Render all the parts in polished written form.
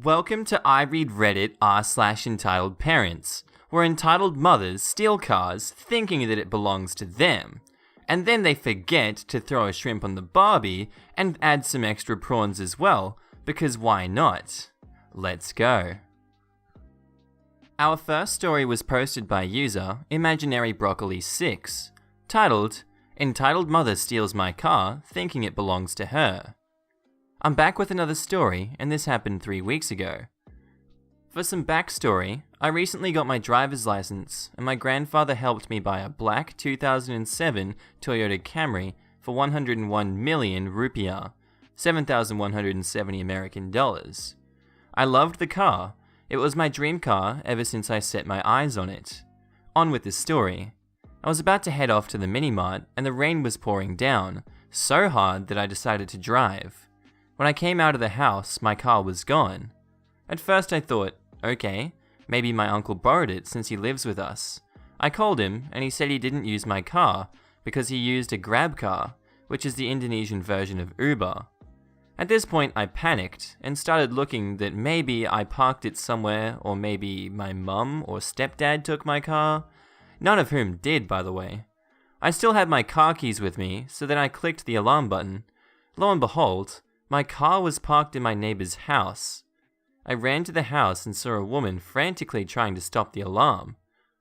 Welcome to I Read Reddit r/entitled parents, where entitled mothers steal cars thinking that it belongs to them, and then they forget to throw a shrimp on the barbie and add some extra prawns as well, because why not? Let's go. Our first story was posted by user Imaginary-Broccoli6, titled, Entitled Mother Steals My Car Thinking It Belongs to Her. I'm back with another story, and this happened 3 weeks ago. For some backstory, I recently got my driver's license, and my grandfather helped me buy a black 2007 Toyota Camry for 101 million rupiah, 7,170 American dollars. I loved the car. It was my dream car ever since I set my eyes on it. On with the story. I was about to head off to the mini-mart, and the rain was pouring down, so hard that I decided to drive. When I came out of the house, my car was gone. At first I thought, okay, maybe my uncle borrowed it since he lives with us. I called him and he said he didn't use my car because he used a grab car, which is the Indonesian version of Uber. At this point I panicked and started looking that maybe I parked it somewhere, or maybe my mum or stepdad took my car. None of whom did, by the way. I still had my car keys with me, so then I clicked the alarm button. Lo and behold, my car was parked in my neighbor's house. I ran to the house and saw a woman frantically trying to stop the alarm.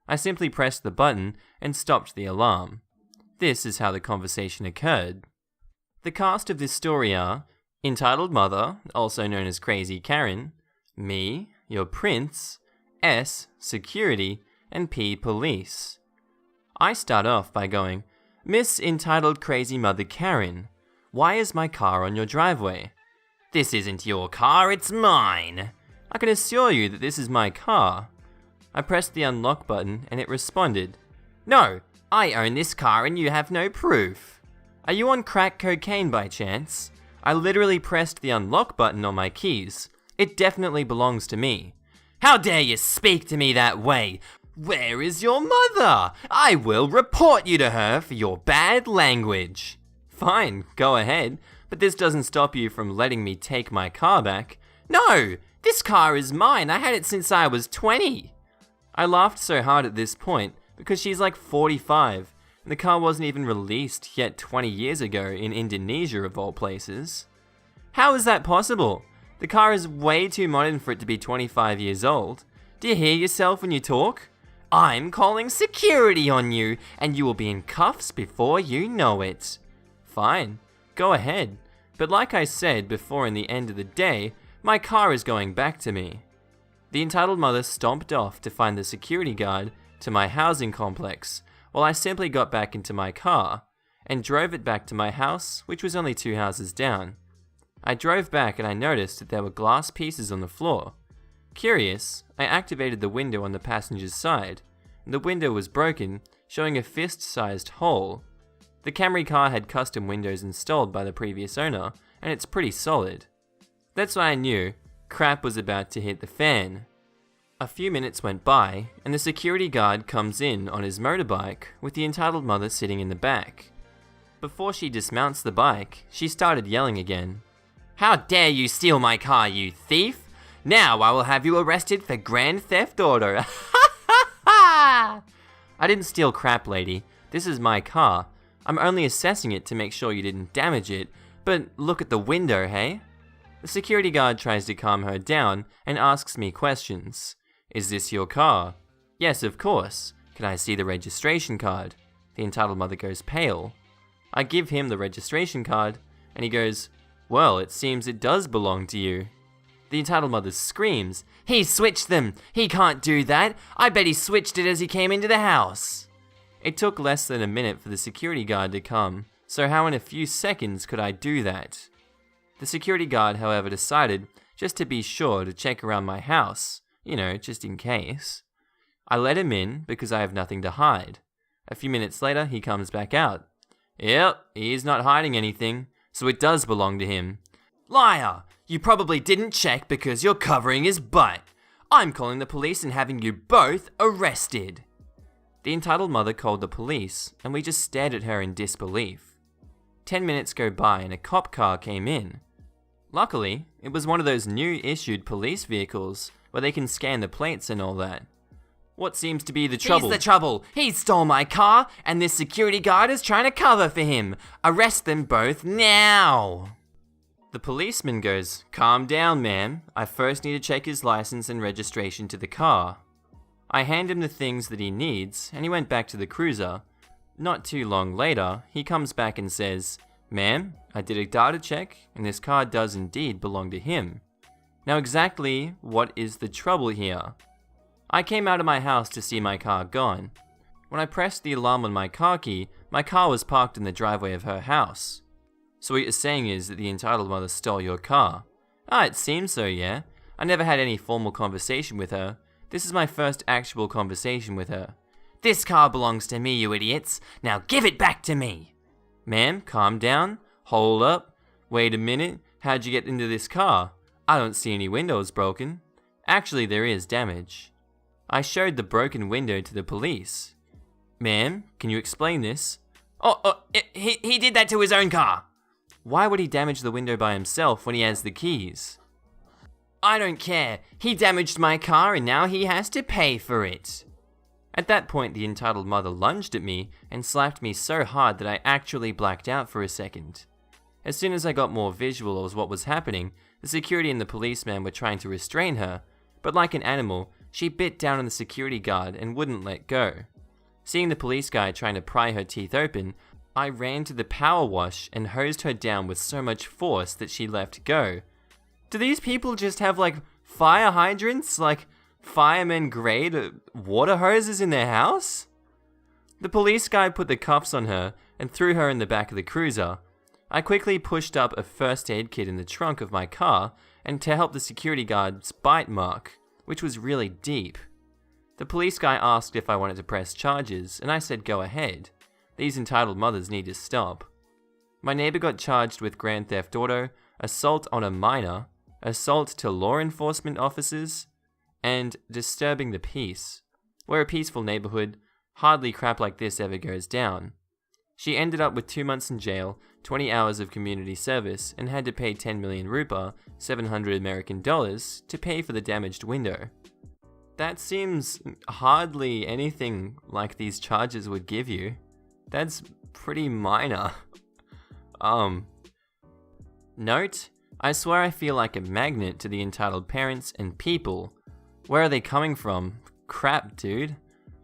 I simply pressed the button and stopped the alarm. This is how the conversation occurred. The cast of this story are Entitled Mother, also known as Crazy Karen, me, your prince, S, Security, and P, Police. I start off by going, Miss Entitled Crazy Mother Karen, why is my car on your driveway? This isn't your car, it's mine. I can assure you that this is my car. I pressed the unlock button and it responded, No, I own this car and you have no proof. Are you on crack cocaine by chance? I literally pressed the unlock button on my keys. It definitely belongs to me. How dare you speak to me that way? Where is your mother? I will report you to her for your bad language. Fine, go ahead, but this doesn't stop you from letting me take my car back. No, this car is mine. I had it since I was 20. I laughed so hard at this point because she's like 45, and the car wasn't even released yet 20 years ago in Indonesia of all places. How is that possible? The car is way too modern for it to be 25 years old. Do you hear yourself when you talk? I'm calling security on you, and you will be in cuffs before you know it. Fine, go ahead, but like I said before, in the end of the day, my car is going back to me. The entitled mother stomped off to find the security guard to my housing complex, while I simply got back into my car, and drove it back to my house, which was only 2 houses down. I drove back and I noticed that there were glass pieces on the floor. Curious, I activated the window on the passenger's side, and the window was broken, showing a fist-sized hole. The Camry car had custom windows installed by the previous owner, and it's pretty solid. That's when I knew crap was about to hit the fan. A few minutes went by, and the security guard comes in on his motorbike with the entitled mother sitting in the back. Before she dismounts the bike, she started yelling again. How dare you steal my car, you thief! Now I will have you arrested for grand theft order. I didn't steal crap, lady. This is my car. I'm only assessing it to make sure you didn't damage it, but look at the window, hey? The security guard tries to calm her down and asks me questions. Is this your car? Yes, of course. Can I see the registration card? The entitled mother goes pale. I give him the registration card, and he goes, Well, it seems it does belong to you. The entitled mother screams, He switched them! He can't do that! I bet he switched it as he came into the house! It took less than a minute for the security guard to come, so how in a few seconds could I do that? The security guard, however, decided just to be sure to check around my house, just in case. I let him in because I have nothing to hide. A few minutes later, he comes back out. Yep, he's not hiding anything, so it does belong to him. Liar! You probably didn't check because you're covering his butt. I'm calling the police and having you both arrested. The entitled mother called the police, and we just stared at her in disbelief. 10 minutes go by and a cop car came in. Luckily, it was one of those new issued police vehicles where they can scan the plates and all that. What seems to be the trouble? Here's the trouble. He stole my car, and this security guard is trying to cover for him. Arrest them both now. The policeman goes, "Calm down, ma'am. I first need to check his license and registration to the car." I hand him the things that he needs, and he went back to the cruiser. Not too long later, he comes back and says, "Ma'am, I did a data check, and this car does indeed belong to him." Now exactly what is the trouble here? I came out of my house to see my car gone. When I pressed the alarm on my car key, my car was parked in the driveway of her house. So what you're saying is that the entitled mother stole your car? It seems so, yeah. I never had any formal conversation with her. This is my first actual conversation with her. This car belongs to me, you idiots. Now give it back to me. Ma'am, calm down. Hold up. Wait a minute. How'd you get into this car? I don't see any windows broken. Actually, there is damage. I showed the broken window to the police. Ma'am, can you explain this? He did that to his own car. Why would he damage the window by himself when he has the keys? I don't care. He damaged my car and now he has to pay for it. At that point, the entitled mother lunged at me and slapped me so hard that I actually blacked out for a second. As soon as I got more visual of what was happening, the security and the policeman were trying to restrain her, but like an animal, she bit down on the security guard and wouldn't let go. Seeing the police guy trying to pry her teeth open, I ran to the power wash and hosed her down with so much force that she left go. Do these people just have like fire hydrants, like firemen grade water hoses in their house? The police guy put the cuffs on her and threw her in the back of the cruiser. I quickly pushed up a first aid kit in the trunk of my car and to help the security guard's bite mark, which was really deep. The police guy asked if I wanted to press charges, and I said go ahead. These entitled mothers need to stop. My neighbor got charged with grand theft auto, assault on a minor, assault to law enforcement officers, and disturbing the peace. We're a peaceful neighborhood, hardly crap like this ever goes down. She ended up with 2 months in jail, 20 hours of community service, and had to pay 10 million rupa, $700 American, to pay for the damaged window. That seems hardly anything like these charges would give you. That's pretty minor. Note, I swear I feel like a magnet to the entitled parents and people. Where are they coming from? Crap, dude.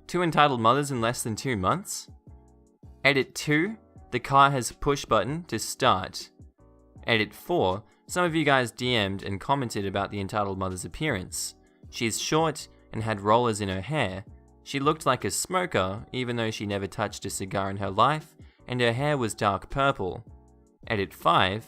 2 entitled mothers in less than 2 months? Edit 2, the car has push button to start. Edit 4, some of you guys DM'd and commented about the entitled mother's appearance. She's short and had rollers in her hair. She looked like a smoker even though she never touched a cigar in her life, and her hair was dark purple. Edit 5,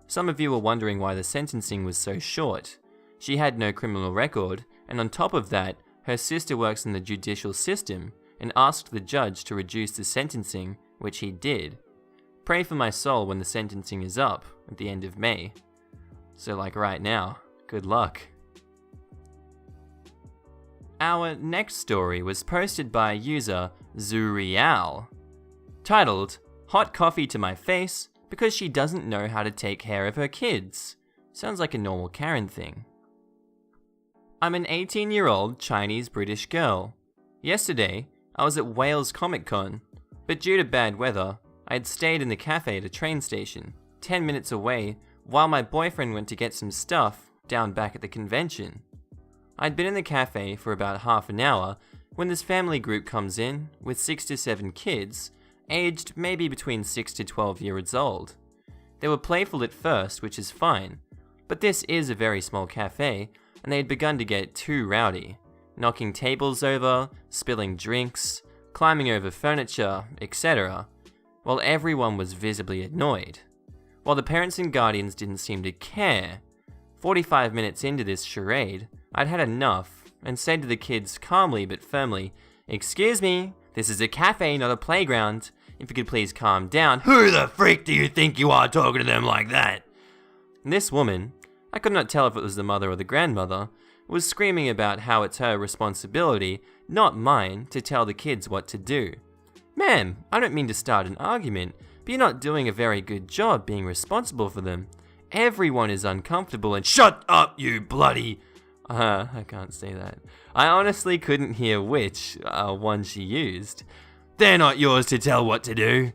some of you were wondering why the sentencing was so short. She had no criminal record, and on top of that, her sister works in the judicial system and asked the judge to reduce the sentencing, which he did. Pray for my soul when the sentencing is up at the end of May. So like right now, good luck. Our next story was posted by user Zureeal, titled, "Hot coffee to my face because she doesn't know how to take care of her kids." Sounds like a normal Karen thing. I'm an 18-year-old Chinese-British girl. Yesterday, I was at Wales Comic Con, but due to bad weather, I had stayed in the cafe at a train station, 10 minutes away, while my boyfriend went to get some stuff down back at the convention. I'd been in the cafe for about half an hour when this family group comes in with 6 to 7 kids, aged maybe between 6 to 12 years old. They were playful at first, which is fine, but this is a very small cafe, and they had begun to get too rowdy, knocking tables over, spilling drinks, climbing over furniture, etc., while everyone was visibly annoyed. While the parents and guardians didn't seem to care. 45 minutes into this charade, I'd had enough and said to the kids calmly but firmly, "Excuse me, this is a cafe, not a playground. If you could please calm down." Who the freak do you think you are talking to them like that? And this woman, I could not tell if it was the mother or the grandmother, was screaming about how it's her responsibility, not mine, to tell the kids what to do. Ma'am, I don't mean to start an argument, but you're not doing a very good job being responsible for them. Everyone is uncomfortable and shut up, you bloody... I can't say that. I honestly couldn't hear which one she used. They're not yours to tell what to do.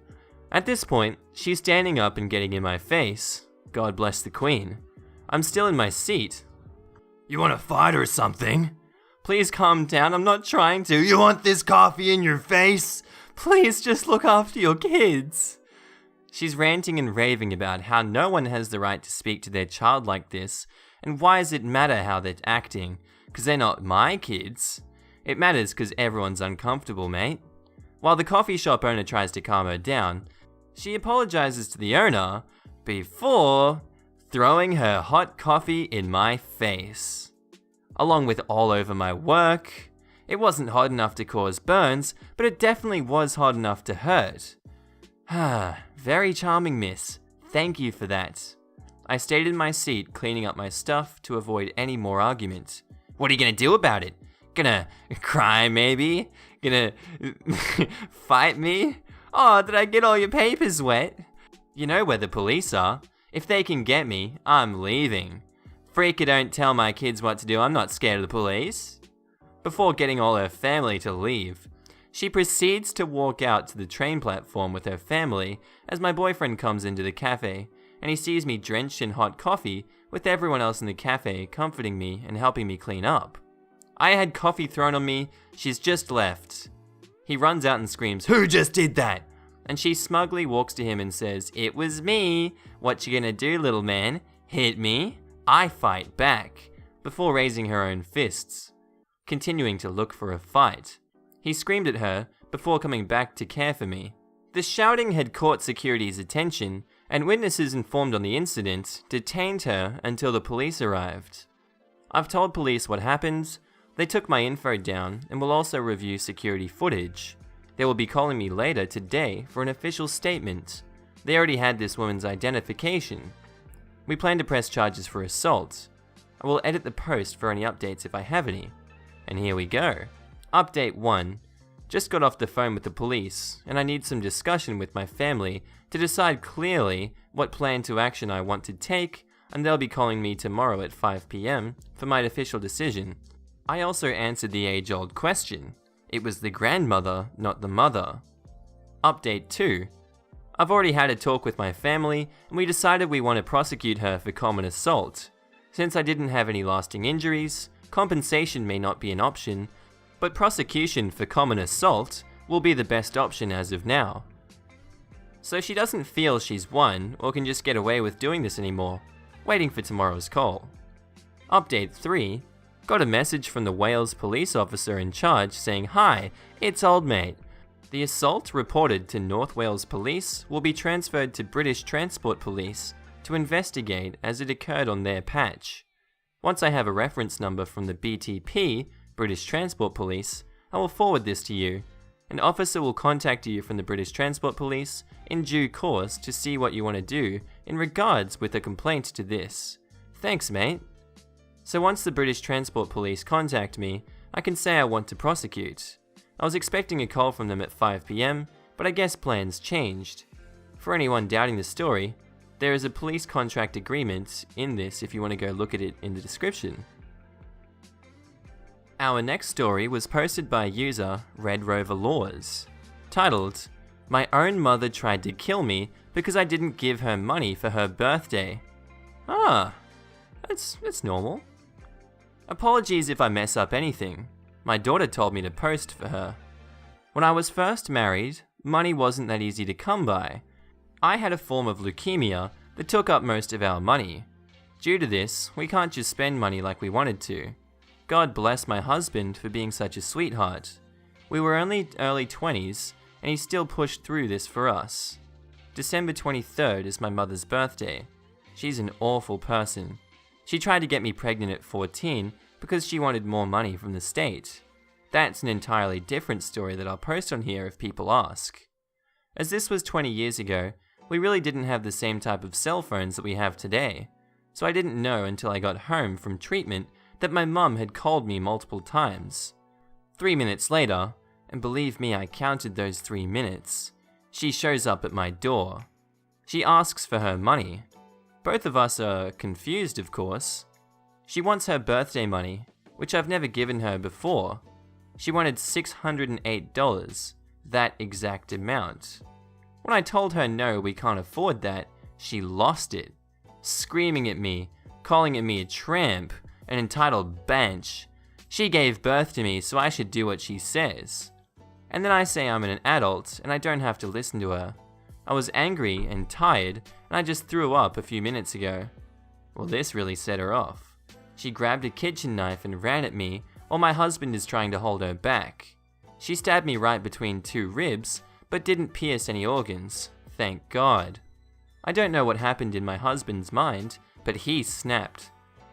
At this point, she's standing up and getting in my face. God bless the Queen. I'm still in my seat. You want to fight or something? Please calm down, I'm not trying to. You want this coffee in your face? Please just look after your kids. She's ranting and raving about how no one has the right to speak to their child like this, and why does it matter how they're acting? Because they're not my kids. It matters because everyone's uncomfortable, mate. While the coffee shop owner tries to calm her down, she apologizes to the owner before throwing her hot coffee in my face. Along with all over my work. It wasn't hot enough to cause burns, but it definitely was hot enough to hurt. Very charming, miss. Thank you for that. I stayed in my seat cleaning up my stuff to avoid any more argument. What are you gonna do about it? Gonna cry maybe? Gonna fight me? Oh, did I get all your papers wet? You know where the police are. If they can get me, I'm leaving. Freaker don't tell my kids what to do, I'm not scared of the police. Before getting all her family to leave, she proceeds to walk out to the train platform with her family as my boyfriend comes into the cafe, and he sees me drenched in hot coffee with everyone else in the cafe comforting me and helping me clean up. I had coffee thrown on me, she's just left. He runs out and screams, "Who just did that?" And she smugly walks to him and says, "It was me. What you gonna do, little man? Hit me?" I fight back, before raising her own fists, continuing to look for a fight. He screamed at her, before coming back to care for me. The shouting had caught security's attention, and witnesses informed on the incident detained her until the police arrived. I've told police what happened. They took my info down and will also review security footage. They will be calling me later today for an official statement. They already had this woman's identification. We plan to press charges for assault. I will edit the post for any updates if I have any. And here we go. Update 1. Just got off the phone with the police, and I need some discussion with my family to decide clearly what plan to action I want to take, and they'll be calling me tomorrow at 5 PM for my official decision. I also answered the age-old question. It was the grandmother, not the mother. Update 2. I've already had a talk with my family, and we decided we want to prosecute her for common assault. Since I didn't have any lasting injuries, compensation may not be an option, but prosecution for common assault will be the best option as of now. So she doesn't feel she's won or can just get away with doing this anymore, waiting for tomorrow's call. Update 3. Got a message from the Wales police officer in charge saying, "Hi, it's old mate. The assault reported to North Wales Police will be transferred to British Transport Police to investigate as it occurred on their patch. Once I have a reference number from the BTP, British Transport Police, I will forward this to you. An officer will contact you from the British Transport Police in due course to see what you want to do in regards with a complaint to this. Thanks, mate." So once the British Transport Police contact me, I can say I want to prosecute. I was expecting a call from them at 5 PM, but I guess plans changed. For anyone doubting the story, there is a police contract agreement in this if you want to go look at it in the description. Our next story was posted by user RedRoverLaws, titled, "My own mother tried to kill me because I didn't give her money for her birthday." That's normal. Apologies if I mess up anything. My daughter told me to post for her. When I was first married, money wasn't that easy to come by. I had a form of leukemia that took up most of our money. Due to this, we can't just spend money like we wanted to. God bless my husband for being such a sweetheart. We were only early 20s, and he still pushed through this for us. December 23rd is my mother's birthday. She's an awful person. She tried to get me pregnant at 14 because she wanted more money from the state. That's an entirely different story that I'll post on here if people ask. As this was 20 years ago, we really didn't have the same type of cell phones that we have today, so I didn't know until I got home from treatment that my mum had called me multiple times. 3 minutes later, and believe me, I counted those 3 minutes, she shows up at my door. She asks for her money. Both of us are confused, of course. She wants her birthday money, which I've never given her before. She wanted $608, that exact amount. When I told her no, we can't afford that, she lost it, screaming at me, calling at me a tramp, an entitled bench. She gave birth to me, so I should do what she says. And then I say I'm an adult, and I don't have to listen to her. I was angry and tired, and I just threw up a few minutes ago. Well, this really set her off. She grabbed a kitchen knife and ran at me, while my husband is trying to hold her back. She stabbed me right between 2 ribs, but didn't pierce any organs, thank God. I don't know what happened in my husband's mind, but he snapped.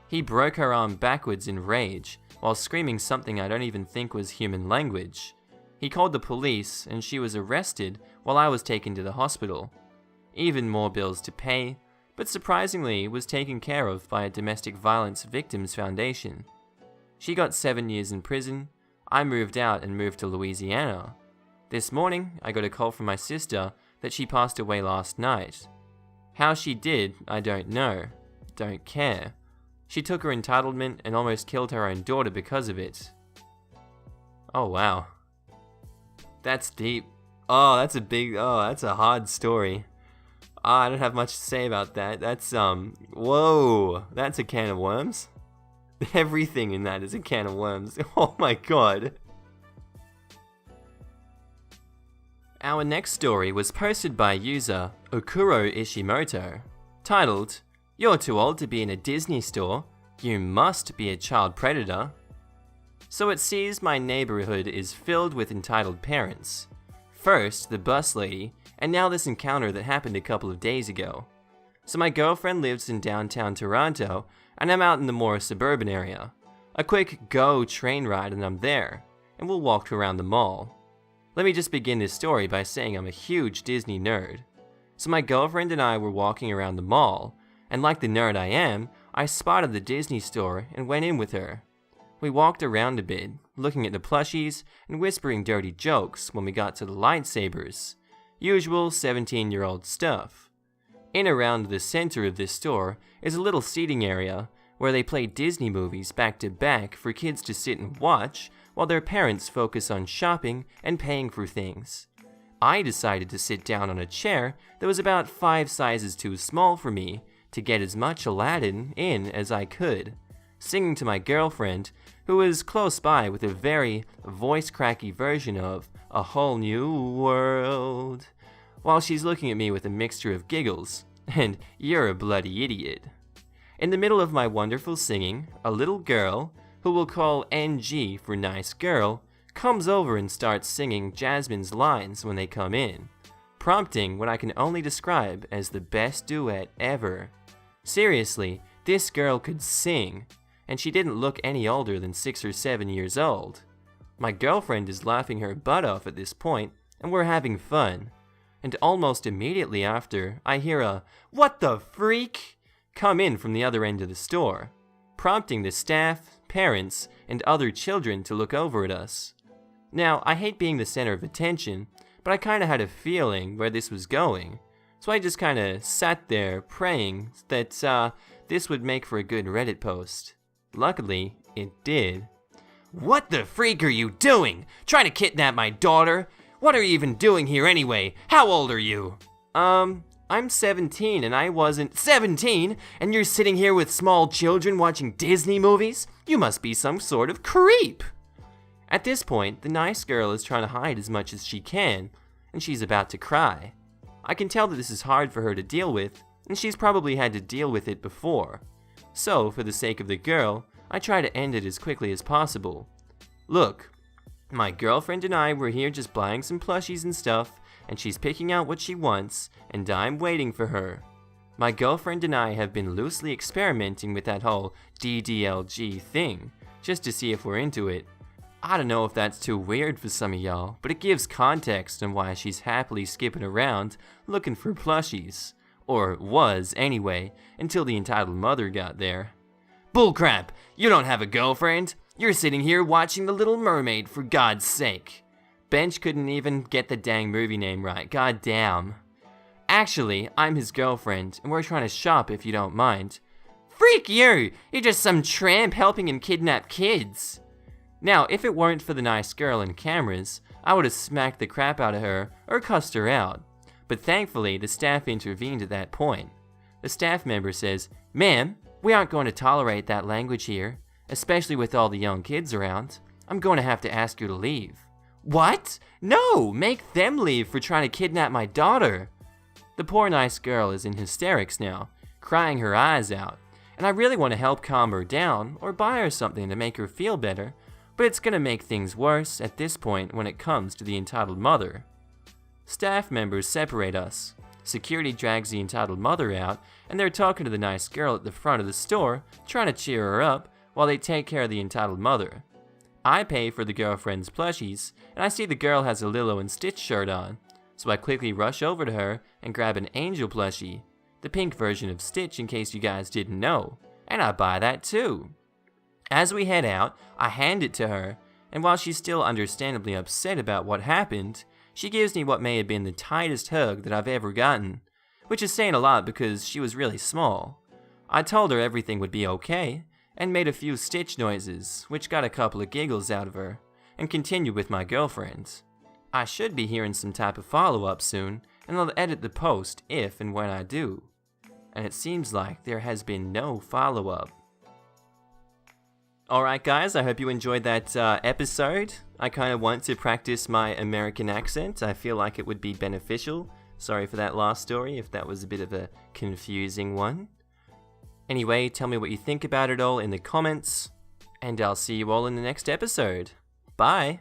He broke her arm backwards in rage, while screaming something I don't even think was human language. He called the police, and she was arrested while I was taken to the hospital. Even more bills to pay, but surprisingly was taken care of by a domestic violence victims foundation. She got 7 years in prison. I moved out and moved to Louisiana. This morning, I got a call from my sister that she passed away last night. How she did, I don't know. Don't care. She took her entitlement and almost killed her own daughter because of it. Oh wow. That's deep. That's a hard story. I don't have much to say about that. Whoa, that's a can of worms. Everything in that is a can of worms. Oh my God. Our next story was posted by user OkuroIshimoto, titled, "You're too old to be in a Disney store. You must be a child predator." So it sees my neighborhood is filled with entitled parents. First, the bus lady, and now this encounter that happened a couple of days ago. So my girlfriend lives in downtown Toronto, and I'm out in the more suburban area. A quick GO train ride and I'm there, and we'll walk around the mall. Let me just begin this story by saying I'm a huge Disney nerd. So my girlfriend and I were walking around the mall, and like the nerd I am, I spotted the Disney store and went in with her. We walked around a bit, looking at the plushies and whispering dirty jokes when we got to the lightsabers. Usual 17-year-old stuff. In around the center of this store is a little seating area where they play Disney movies back to back for kids to sit and watch while their parents focus on shopping and paying for things. I decided to sit down on a chair that was about 5 sizes too small for me to get as much Aladdin in as I could, singing to my girlfriend, who was close by with a very voice-cracky version of A Whole New World, while she's looking at me with a mixture of giggles and "You're a bloody idiot." In the middle of my wonderful singing, a little girl, who we'll call NG for nice girl, comes over and starts singing Jasmine's lines when they come in, prompting what I can only describe as the best duet ever. Seriously, this girl could sing, and she didn't look any older than 6 or 7 years old. My girlfriend is laughing her butt off at this point, and we're having fun. And almost immediately after, I hear a "What the freak?" come in from the other end of the store, prompting the staff, parents, and other children to look over at us. Now, I hate being the center of attention, but I kinda had a feeling where this was going, so I just kinda sat there praying that this would make for a good Reddit post. Luckily, it did. "What the freak are you doing? Trying to kidnap my daughter? What are you even doing here anyway? How old are you?" I'm 17 and I wasn't 17, and you're sitting here with small children watching Disney movies? You must be some sort of creep. At this point, the nice girl is trying to hide as much as she can, and she's about to cry. I can tell that this is hard for her to deal with, and she's probably had to deal with it before. So, for the sake of the girl, I try to end it as quickly as possible. "Look, my girlfriend and I were here just buying some plushies and stuff, and she's picking out what she wants, and I'm waiting for her. My girlfriend and I have been loosely experimenting with that whole DDLG thing, just to see if we're into it. I don't know if that's too weird for some of y'all, but it gives context on why she's happily skipping around looking for plushies. Or was, anyway, until the entitled mother got there." "Bullcrap! You don't have a girlfriend! You're sitting here watching The Little Mermaid, for God's sake!" Bench couldn't even get the dang movie name right, goddamn. Actually, I'm his girlfriend, and we're trying to shop if you don't mind. Freak you! You're just some tramp helping him kidnap kids. Now, if it weren't for the nice girl and cameras, I would have smacked the crap out of her or cussed her out. But thankfully, the staff intervened at that point. The staff member says, "Ma'am, we aren't going to tolerate that language here, especially with all the young kids around. I'm going to have to ask you to leave." What? No, make them leave for trying to kidnap my daughter. The poor nice girl is in hysterics now, crying her eyes out, and I really want to help calm her down or buy her something to make her feel better, but it's going to make things worse at this point when it comes to the entitled mother. Staff members separate us. Security drags the entitled mother out, and they're talking to the nice girl at the front of the store, trying to cheer her up while they take care of the entitled mother. I pay for the girlfriend's plushies, and I see the girl has a Lilo and Stitch shirt on, so I quickly rush over to her and grab an Angel plushie, the pink version of Stitch in case you guys didn't know, and I buy that too. As we head out, I hand it to her, and while she's still understandably upset about what happened, she gives me what may have been the tightest hug that I've ever gotten, which is saying a lot because she was really small. I told her everything would be okay, and made a few Stitch noises, which got a couple of giggles out of her, and continued with my girlfriend. I should be hearing some type of follow-up soon, and I'll edit the post if and when I do. And it seems like there has been no follow-up. Alright guys, I hope you enjoyed that episode. I kind of want to practice my American accent. I feel like it would be beneficial. Sorry for that last story if that was a bit of a confusing one. Anyway, tell me what you think about it all in the comments, and I'll see you all in the next episode. Bye!